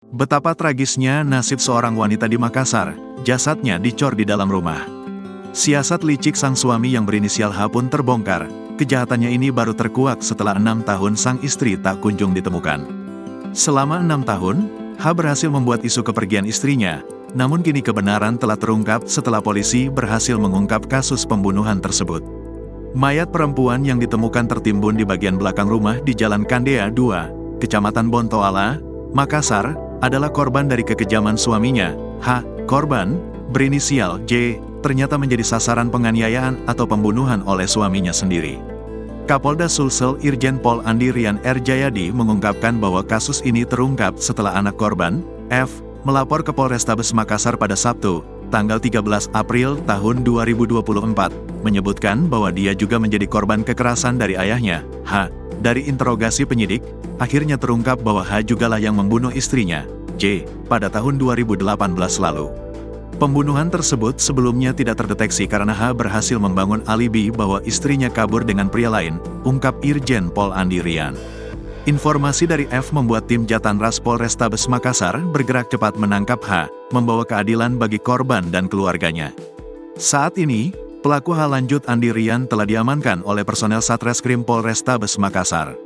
Betapa tragisnya nasib seorang wanita di Makassar, jasadnya dicor di dalam rumah. Siasat licik sang suami yang berinisial H pun terbongkar, kejahatannya ini baru terkuak setelah 6 tahun sang istri tak kunjung ditemukan. Selama 6 tahun, H berhasil membuat isu kepergian istrinya, namun kini kebenaran telah terungkap setelah polisi berhasil mengungkap kasus pembunuhan tersebut. Mayat perempuan yang ditemukan tertimbun di bagian belakang rumah di Jalan Kandea 2, Kecamatan Bontoala, Makassar, adalah korban dari kekejaman suaminya. H, korban, berinisial J, ternyata menjadi sasaran penganiayaan atau pembunuhan oleh suaminya sendiri. Kapolda Sulsel Irjen Pol Andi Rian R. Jayadi mengungkapkan bahwa kasus ini terungkap setelah anak korban, F, melapor ke Polrestabes Makassar pada Sabtu, tanggal 13 April tahun 2024, menyebutkan bahwa dia juga menjadi korban kekerasan dari ayahnya, H. Dari interogasi penyidik, akhirnya terungkap bahwa H jugalah yang membunuh istrinya, J, pada tahun 2018 lalu. Pembunuhan tersebut sebelumnya tidak terdeteksi karena H berhasil membangun alibi bahwa istrinya kabur dengan pria lain, ungkap Irjen Pol Andi Rian. Informasi dari F membuat tim Jatanras Polrestabes Makassar bergerak cepat menangkap H, membawa keadilan bagi korban dan keluarganya. Saat ini, pelaku H lanjut Andi Rian telah diamankan oleh personel Satreskrim Polrestabes Makassar.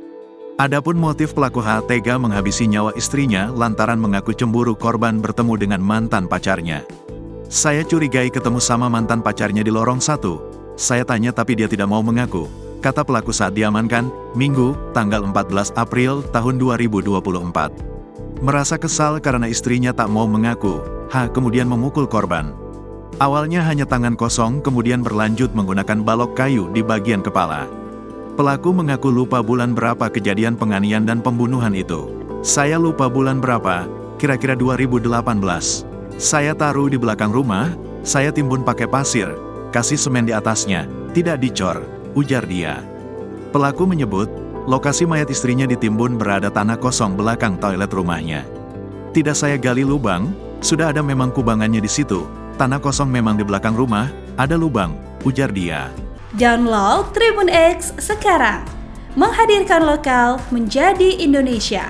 Adapun motif pelaku H tega menghabisi nyawa istrinya lantaran mengaku cemburu korban bertemu dengan mantan pacarnya. Saya curigai ketemu sama mantan pacarnya di lorong 1. Saya tanya tapi dia tidak mau mengaku, kata pelaku saat diamankan, Minggu, tanggal 14 April tahun 2024. Merasa kesal karena istrinya tak mau mengaku, H kemudian memukul korban. Awalnya hanya tangan kosong kemudian berlanjut menggunakan balok kayu di bagian kepala. Pelaku mengaku lupa bulan berapa kejadian penganiayaan dan pembunuhan itu. Saya lupa bulan berapa, kira-kira 2018. Saya taruh di belakang rumah, saya timbun pakai pasir, kasih semen di atasnya, tidak dicor, ujar dia. Pelaku menyebut, lokasi mayat istrinya ditimbun berada tanah kosong belakang toilet rumahnya. Tidak saya gali lubang, sudah ada memang kubangannya di situ, tanah kosong memang di belakang rumah, ada lubang, ujar dia. Download Tribun X sekarang, menghadirkan lokal menjadi Indonesia.